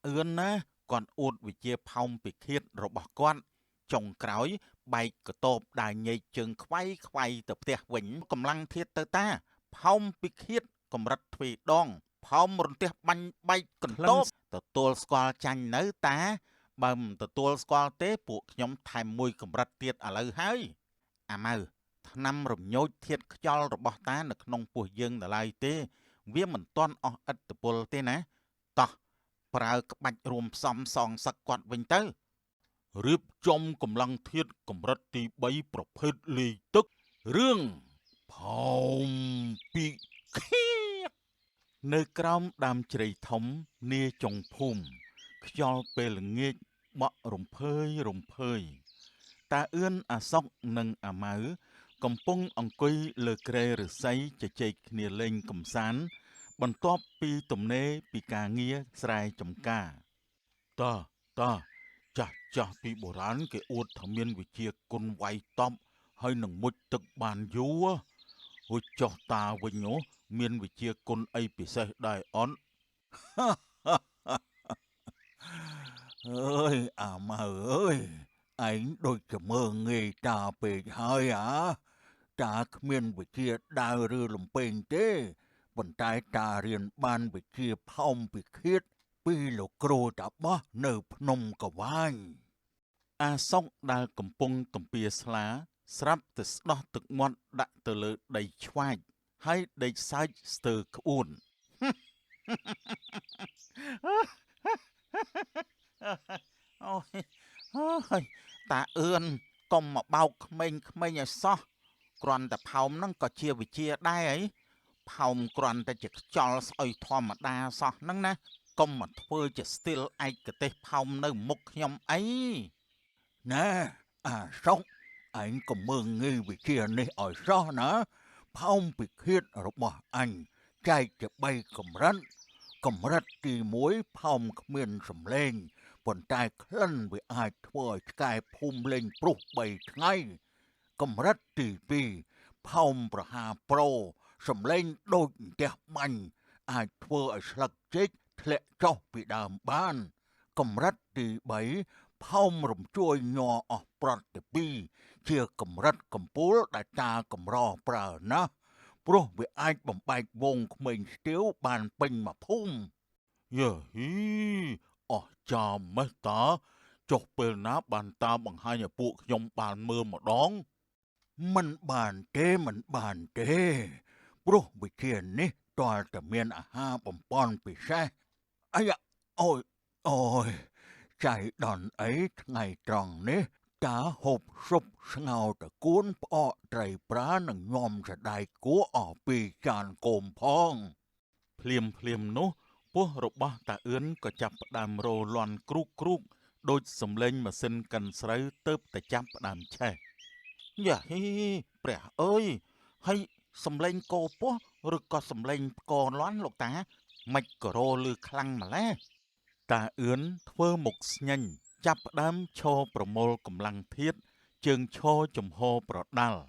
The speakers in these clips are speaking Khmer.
អឿនណាគាត់អួតវិជាផោមពិឃាតរបស់គាត់ចុងក្រោយបែកកតបដើរញែកជើងខ្វាយខ្វាយទៅផ្ទះវិញកម្លាំងធាតទៅតាផោមពិឃាតកម្រិតទ្វេដងផោមរន្ទះបាញ់បែកកន្តបទទួលស្គាល់ចាញ់នៅតាបើមិនទទួលស្គាល់ទេពួកខ្ញុំថែមមួយកម្រិតទៀតឥឡូវហើយអាម៉ៅថ្នាំរំញោចធាតខ្យល់របស់តានៅក្នុងពោះយើងដល់ឡើយទេវាមិនទាន់អស់ឥទ្ធិពលទេណាតោះប្រើក្បាច់រួមផ្សំសងសឹកគាត់វិញទៅរៀបចំកម្លាំងធាតកម្រិតទី3ប្រភេទលាយទឹករឿងផោមពីឃាតនៅក្រោមដើមជ្រៃធំនាចុងភូមិខ្យល់ពេលល្ងាចបក់រំភើយតាអឿនអាសុកនិងអាម៉ៅកំពុងអង្គុយលើគ្រែឫស្សីជជែកគ្នាលេងកម្សាន្តបន្ទាប់ពីទំនេរពីការងារស្រែចម្ការតើចាស់ពីបុរាណគេអួតថាមានវិជាគុណវាយតប់ហើយនឹងមុជទឹកបានយូរហួចចុះតាវិញហ៎មានវិជាគុណអីពិសេសដែរអត់អើយអាម៉ៅអើយឯងដូចជាមើងងាយតាពេកហើយតាគ្មានវិជាដើរឬលំពេងទេប៉ុន្តែតារៀនបានវិជាផោមពិឃាតពីលោកគ្រូតាបោះនៅភ្នំកវាញអាសុកដែលកំពុងទំពាស្លាស្រាប់តែស្ដោះទឹកមាត់ដាក់ទៅលើដីឆ្វាចហើយដេកសើចស្ទើរក្អួនអូយតាអឿនកុំមកបោកក្មេងឲ្យសោះគ្រាន់តែផោមហ្នឹងក៏ជាវិជាដែរហីផោមគ្រាន់តែជាខ្យល់ស្អុយធម្មតាសោះហ្នឹងណាកុំមកធ្វើជាស្ទីលឯកទេសផោមនៅមុខខ្ញុំអីណែអាសុកឯងក៏មើងងាយវិជានេះឲ្យសោះណាផោមពិឃាតរបស់អញចែកជា3កម្រិតទី1ផោមគ្មានសម្លេងប៉ុន្តែក្លិនវាអាចធ្វើឲ្យឆ្កែភូមិលេងព្រុស3ថ្ងៃកម្រិតទី2ផោមប្រហាប្រូសម្លេងដូចផ្ទះបាញ់អាចធ្វើឲ្យស្លឹកចេកធ្លាក់ចុះពីដើមបានកម្រិតទី3ផោមរំជួយញ័រអស់ប្រតិ2ជាកម្រិតកំពូលដែលតាកម្រប្រើណាស់ព្រោះវាអាចបំបែកវងក្មេងស្ទាវបានពេញមួយភូមិយ៉ាហ៊ីអស់ចាមេះតាចុះពេលណាបានតាបង្ហាញឲ្យពួកខ្ញុំបានមើលម្ដងមិនបានទេព្រោះវិជានេះទាល់តែមានអាហារបំពន់ពិសេសអាយ៉ាអូយចៃដន្យអីថ្ងៃត្រង់នេះតាហូបស៊ុបស្ងោរតកួនផ្អកត្រីប្រានិងញោមសណ្ដែកគួរអស់ពីចានគោមផងភ្លាមនោះពោះរបស់តាអឿនក៏ចាប់ផ្ដើមរោលាន់គ្រូកដូចសំឡេងម៉ាស៊ីនកិនស្រូវទៅតែចាប់ផ្ដើមឆេះយ៉ាហ៊ីព្រះអើយហើយសំឡេងគោពោះឬក៏សំឡេងផ្គរលាន់លោកតាមិនក៏រោលឺខ្លាំងម្ល៉េះតាអឿនធ្វើមុខស្ញេញចាប់ផ្ដើមឈរប្រមូលកម្លាំងធាតជើងឈរចំហប្រដាល់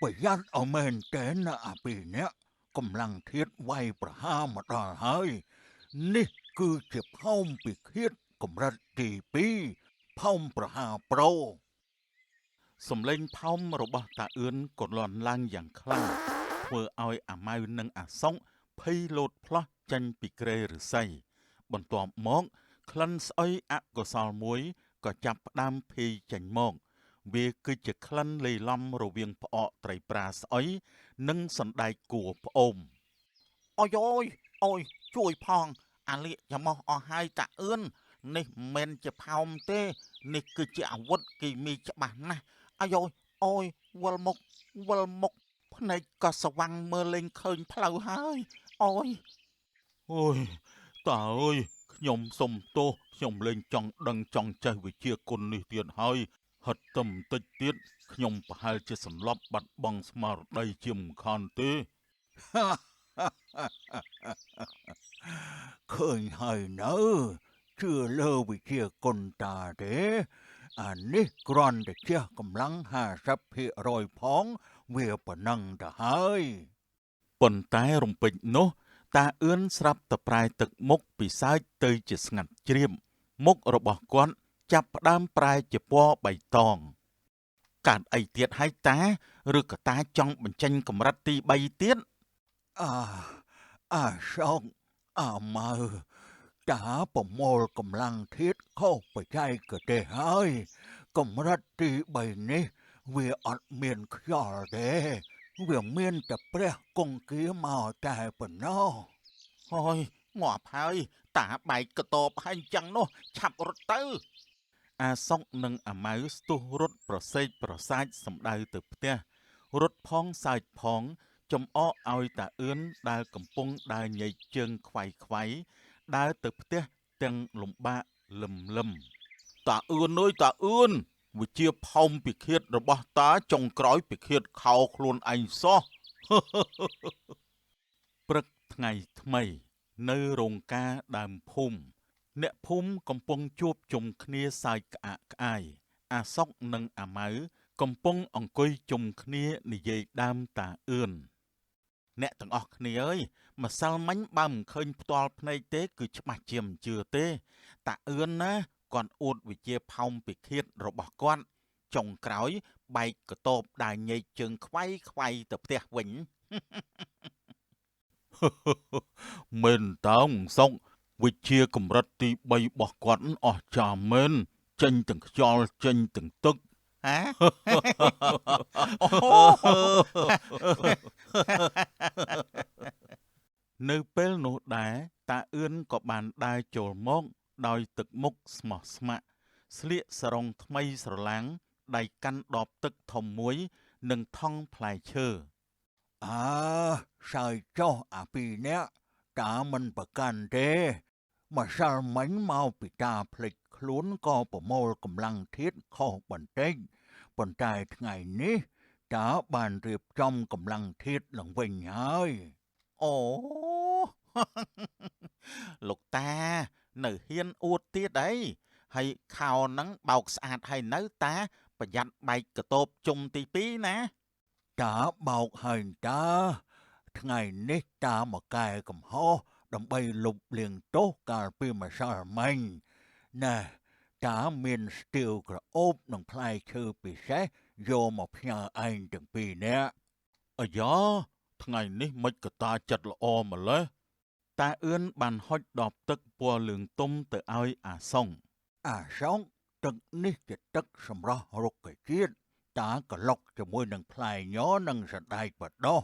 ប្រយ័ត្នឲ្យមែនតែនណាអាពីរនាក់កម្លាំងធាតវាយប្រហារមកដល់ហើយនេះគឺជាផោមពិឃាតកម្រិតទី2ផោមប្រហារប្រូសំឡេងផោមរបស់តាអឿនក៏លាន់ឡើងយ៉ាងខ្លាំងធ្វើឲ្យអាម៉ៅនិងអាសុងភ័យលោតផ្លោះចេញពីគ្រែឫស្សីបន្ទាប់មកក្លិនស្អុយអកុសលមួយក៏ចាប់ផ្ដើមភាយចេញមកវាគឺជាក្លិនលីឡំរវាងផ្អកត្រីប្រាស្អុយនិងសណ្ដែកគួរផ្អូមអូយជួយផងអាលៀកចាំមកអស់ហើយតាអឿននេះមិនមែនជាផោមទេនេះគឺជាអាវុធគីមីច្បាស់ណាស់អូយវិលមុខភ្នែកក៏ស្វាំងមើលលេងឃើញផ្លូវហើយអូយតាអើយខ្ញុំសុំទោសខ្ញុំលែងចង់ដឹងចង់ចេះវិជាគុណនេះទៀតហើយហិតតែបន្តិចទៀតខ្ញុំប្រហែលជាសន្លប់បាត់បង់ស្មារតីជាមិនខានទេឃើញហើយនៅជឿលើវិជាគុណតាទេអានេះគ្រាន់តែជះកម្លាំង50%ផងវាប៉ុណ្ណឹងទៅហើយប៉ុន្តែរំពេចនោះ តាអឿនស្រាប់តែប្រែទឹកមុខពីសើចទៅជាស្ងាត់ជ្រាបមុខរបស់គាត់ចាប់ផ្ដើមប្រែជាពណ៌បៃតងកើតអីទៀតហើយតាឬក៏តាចង់បញ្ចេញកម្រិតទី3ទៀតអាសងអាម៉ៅតាប្រមូលកម្លាំងធាតុខុសបច្ចេកទេសហើយកម្រិតទី3នេះវាអត់មានខ្យល់ទេវាមានតែព្រះគង្គាមកតែប៉ុណ្ណោះហើយងាប់ហើយតាបែកកតបហើយអញ្ចឹងនោះឆាប់រត់ទៅអាសុកនិងអាម៉ៅស្ទុះរត់ប្រសេកប្រសាចសម្ដៅទៅផ្ទះរត់ផងសើចផងចំអកឲ្យតាអឿនដែលកំពុងដើរញែកជើងខ្វាយដើរទៅផ្ទះទាំងលំបាកលឹមតាអឿនអើយតាអឿនវិជាផោមពិឃាតរបស់តាចុងក្រោយពិឃាតខោខ្លួនឯងសោះ ព្រឹកថ្ងៃថ្មីនៅរោងការដើមភូមិអ្នកភូមិកំពុងជួបជុំគ្នាសើចក្អាកក្អាយអាសុកនិងអាម៉ៅកំពុងអង្គុយជុំគ្នានិយាយដើមតាអឿនអ្នកទាំងអស់គ្នាអើយម្សិលមិញបើមិនឃើញផ្ទាល់ភ្នែកទេគឺច្បាស់ជាមិនជឿទេតាអឿនណាគាត់អួតវិជាផោមពិឃាតរបស់គាត់ចុងក្រោយបែកកតបដើរញែកជើងខ្វាយទៅផ្ទះវិញ មែនតើសុកវិជាកម្រិតទី3របស់គាត់អស់ចាមែនចេញទាំងខ្យល់ចេញទាំងទឹកហ៎ នៅពេលនោះដែរតាអឿនក៏បានដើរចូលមកដោយទឹកមុខស្មោះស្ម័គ្រស្លៀកសរងថ្មីស្រឡាំងដៃកាន់ដបទឹកធំមួយនិងថង់ផ្លែឈើសើចចុះអាពីរនាក់តាមិនប្រកាន់ទេម្សិលមិញមកពីតាភ្លេចខ្លួនក៏ប្រមូលកម្លាំងធាតុខុសបន្តិចប៉ុន្តែថ្ងៃនេះតាបានរៀបចំកម្លាំងធាតុឡើងវិញហើយអូ លោកតានៅហ៊ានអួតទៀតអីហើយខោហ្នឹងបោកស្អាតហើយនៅតាប្រយ័ត្នបែកកតបជុំទី2ណាតាបោកហើយតាថ្ងៃនេះតាមកកែកំហុសដើម្បីលុបលាងទោសកាលពីម្សិលមិញណែតាមានស្ទៀវក្រអូបនិងផ្លែឈើពិសេសយកមកផ្ញើឯងទាំងពីរនាក់អាយ៉ាថ្ងៃនេះមិនក៏តាចិត្តល្អម្ល៉េះតាអឿនបានហុចដបទឹកពណ៌លឿងទុំទៅឲ្យអាសុងទឹកនេះជាទឹកសម្រស់រុក្ខជាតិតាក្លុកជាមួយនឹងផ្លែញនិងសណ្តែកបដោះ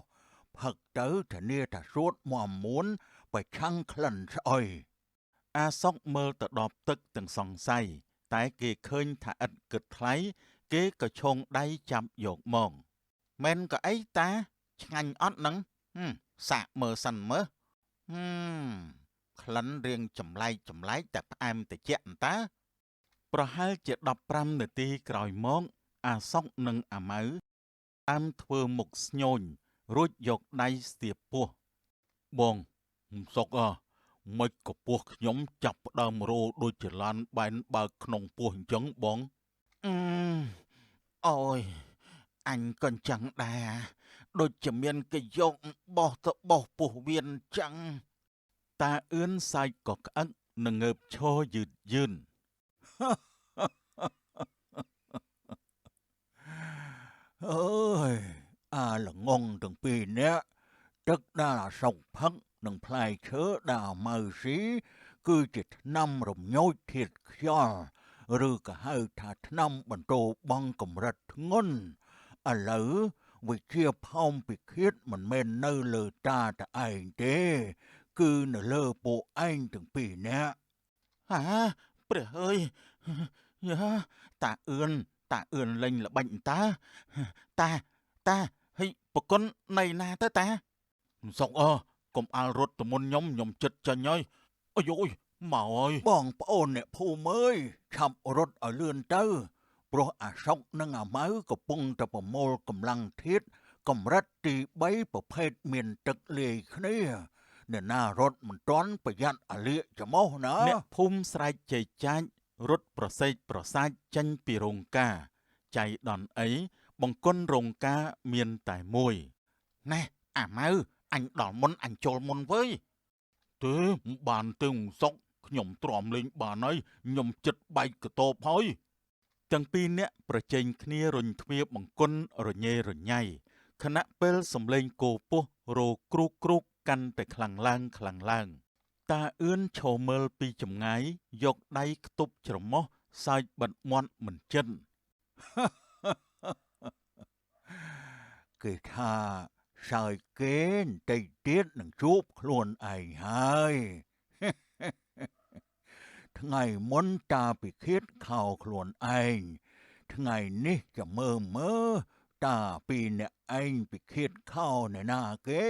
ផឹកទៅធានាថាស្រួតមាំមួនប្រឆាំងក្លិនស្អុយអាសុកមើលទៅដបទឹកទាំងសង្ស័យតែគេឃើញថាឥតគិតថ្លៃគេក៏ឈោងដៃចាប់យកមកមែនក៏អីតាឆ្ងាញ់អត់នឹងសាកមើលសិនមើលក្លិនរៀងចម្លែកតែផ្អែមត្រជាក់តើប្រហែលជា15នាទីក្រោយមកអាសុកនិងអាម៉ៅតាមធ្វើមុខស្ញូញរួចយកដៃស្ទាបពោះបងសុកមិនក៏ពោះខ្ញុំចាប់ផ្ដើមរោដូចចលានបែនបើកក្នុងពោះអញ្ចឹងបងអូយអញក៏អញ្ចឹងដែរដូចជាមានគេយកបោះទៅបោះពោះវៀនអញ្ចឹងតាអឿនសាយក៏ក្អឹកនឹងងើបឈរយឺនអើយអាល្ងងទាំងពីរនាក់ទឹកដែលអាសុកផឹកនិងផ្លែឈើដែលអាម៉ៅស៊ីគឺជាថ្នាំរំញោចធាតុខ្យល់ឬក៏ហៅថាថ្នាំបន្ទោបង់កម្រិតធ្ងន់ឥឡូវវិជាផោមពិឃាតមិនមែននៅលើតាតែឯងទេគឺនៅលើពួកឯងទាំងពីរនាក់ព្រះអើយយ៉ាតាអឿនលេងល្បិចតាហើយប្រគុណនៃណាទៅតាសុកកុំអាលរត់ទៅមុនខ្ញុំចិត្តចាញ់ហើយអាយយមកហើយបងប្អូនអ្នកភូមិអើយឆាប់រត់ឲ្យលឿនទៅព្រោះអាសុកនិងអាម៉ៅកំពុងតែប្រមូលកម្លាំងធាតុកម្រិតទី3ប្រភេទមានទឹកលាយគ្នាអ្នកណារត់មិនទាន់ប្រយ័ត្នអាលៀកច្រមុះណាអ្នកភូមិស្រែកចែកចាយរត់ប្រសេកប្រសាចចេញពីរោងការចៃដន្យអីបង្គន់រោងការមានតែមួយណែអាម៉ៅអញដល់មុនអញចូលមុនវើយ ទេបានទៅសុកខ្ញុំទ្រាំលេងបានហើយខ្ញុំចិត្តបែកកតបហើយទាំងពីរនាក់ប្រជែងគ្នារុញទ្វារបង្គន់រញ៉េរញ៉ៃខណៈពេលសំឡេងគោពោះរោគ្រូកគ្រូកកាន់តែខ្លាំងឡើងតាអឿនឈរមើលពីចម្ងាយយកដៃខ្ទប់ច្រមុះសើចបិទមាត់មិនចិន គេថាសើចគេបន្តិចទៀតនឹងជួបខ្លួនឯងហើយ ថ្ងៃមុនតាពិឃាតខោខ្លួនឯងថ្ងៃនេះจะមើតាពីអ្នកឯងពិឃាតខោអ្នកណាគេ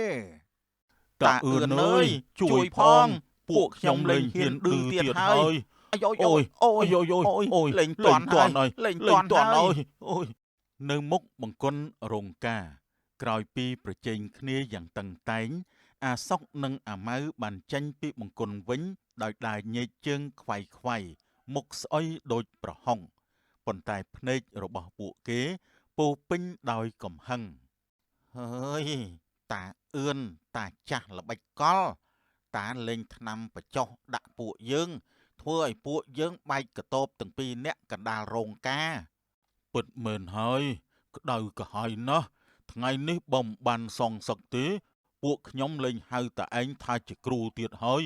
តាអឿនអើយជួយផងពួកខ្ញុំលេងហ៊ានឌឺទៀតហើយអូយលេងតាន់ហើយលេងតាន់ហើយអូយនៅមុខបង្គន់រោងការក្រោយពីប្រជែងគ្នាយ៉ាងតឹងតែងអាសុកនិងអាម៉ៅបានចេញពីបង្គន់វិញដោយដើរញែកជើងខ្វាយមុខស្អុយដូចប្រហុងប៉ុន្តែភ្នែករបស់ពួកគេពោពេញដោយកំហឹងហើយតាអឿនតាចាស់ល្បិចកលតាលេងថ្នាំបចុះដាក់ពួកយើងធ្វើឲ្យពួកយើងបែកកតបទាំងពីរនាក់កណ្ដាលរោងការពិតមែនហើយក្តៅក្រហាយណាស់ថ្ងៃនេះបំបានសងសឹកទេពួកខ្ញុំលេងហៅតាឯងថាជាគ្រូទៀតហើយ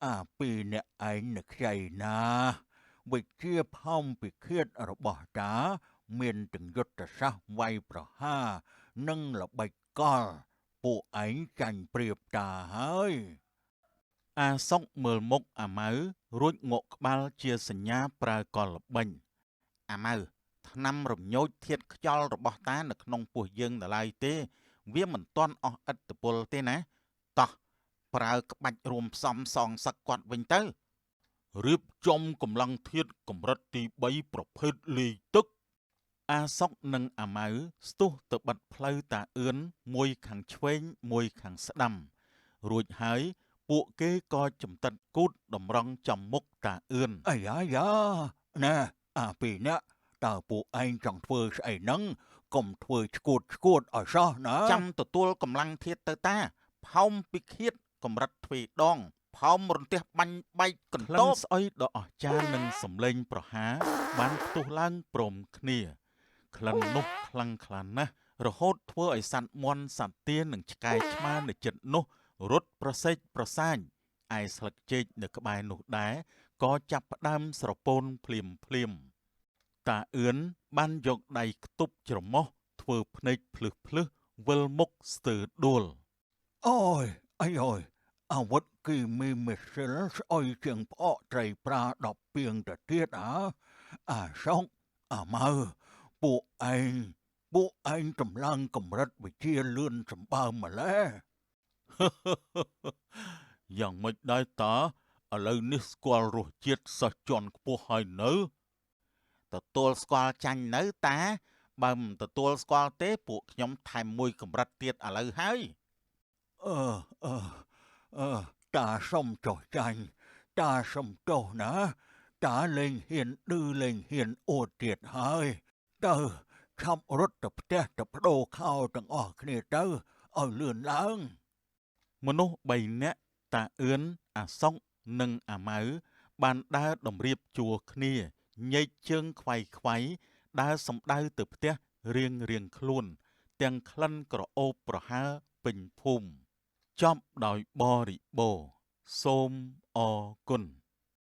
អាពីរអ្នកឯងនឹកខ្ចីណាវិជ្ជាផំពិឃាតរបស់តាមានទាំងយុទ្ធសាស្ត្រវាយប្រហារនិងល្បិចកលពួកឯងចាញ់ប្រៀបតាហើយ អាសុកមើលមុខអាម៉ៅរួចងក់ក្បាលជាសញ្ញាប្រើកលល្បិញអាម៉ៅថ្នាំរំញោចធាតុខ្យល់របស់តានៅក្នុងពោះយើងនៅឡើយទេវាមិនទាន់អស់ឥទ្ធិពលទេណាតោះប្រើក្បាច់រួមផ្សំសងសឹកគាត់វិញទៅរៀបចំកម្លាំងធាតុកម្រិតទី3ប្រភេទលាយទឹកអាសុកនិងអាម៉ៅស្ទុះទៅបិទផ្លូវតាអឿនមួយខាងឆ្វេងមួយខាងស្ដាំរួចហើយពួកគេក៏ចំតិតគូតតម្រង់ចំមុខតាអឿន អាយ៉ាណែអាពីរនាក់តើពួកឯងចង់ធ្វើស្អីហ្នឹងកុំធ្វើឈួតឲ្យសោះណា ចាំទទួលកម្លាំងធាតុទៅតាផោមពិឃាតកម្រិតទ្វេដងផោមរន្ទះបាញ់បែកកន្ទោបស្អុយដ៏អស្ចារ្យនិងសំឡេងប្រហារបានផ្ទុះឡើងព្រមគ្នាក្លិននោះខ្លាំងខ្លាណាស់រហូតធ្វើឲ្យសត្វមាន់សត្វទានិងឆ្កែឆ្មានៅជិតនោះរត់ប្រសេកប្រសាញឯស្លឹកចេកនៅក្បែរនោះដែរក៏ចាប់ផ្ដើមស្រពោនភ្លាមតាអឿនបានយកដៃខ្ទប់ច្រមុះធ្វើភ្នែកភ្លឹះវិលមុខស្ទើរដួល អូយអាវុធគីមីមេសិលស្អុយជាងផ្អកត្រីប្រា10ពាងទៅទៀតអាសុកអាម៉ៅពួកឯងតម្លើងកម្រិតវិជាលឿនសម្បើមម្ល៉េះ យ៉ាងម៉េចដែរតាឥឡូវនេះស្គាល់រសជាតិសិស្សជាន់ខ្ពស់ហើយនៅទទួលស្គាល់ចាញ់នៅតាបើមិនទទួលស្គាល់ទេពួកខ្ញុំថែមមួយកម្រិតទៀតឥឡូវហើយ តាសុំចុះចាញ់តាសុំទោសណាតាលេងហ៊ានឌឺលេងហ៊ានអួតទៀតហើយទៅឆាប់រត់ទៅផ្ទះទៅបដូរខោទាំងអស់គ្នាទៅឲ្យលឿនឡើង មនុស្ស3នាក់តាអឿនអាសុកនិងអាម៉ៅបានដើរតម្រៀបជួរគ្នាញែកជើងខ្វាយដើរសំដៅទៅផ្ទះរៀងខ្លួនទាំងក្លិនក្រអូបប្រហើរពេញភូមិចប់ដោយបរិបូរណ៍សូមអរគុណ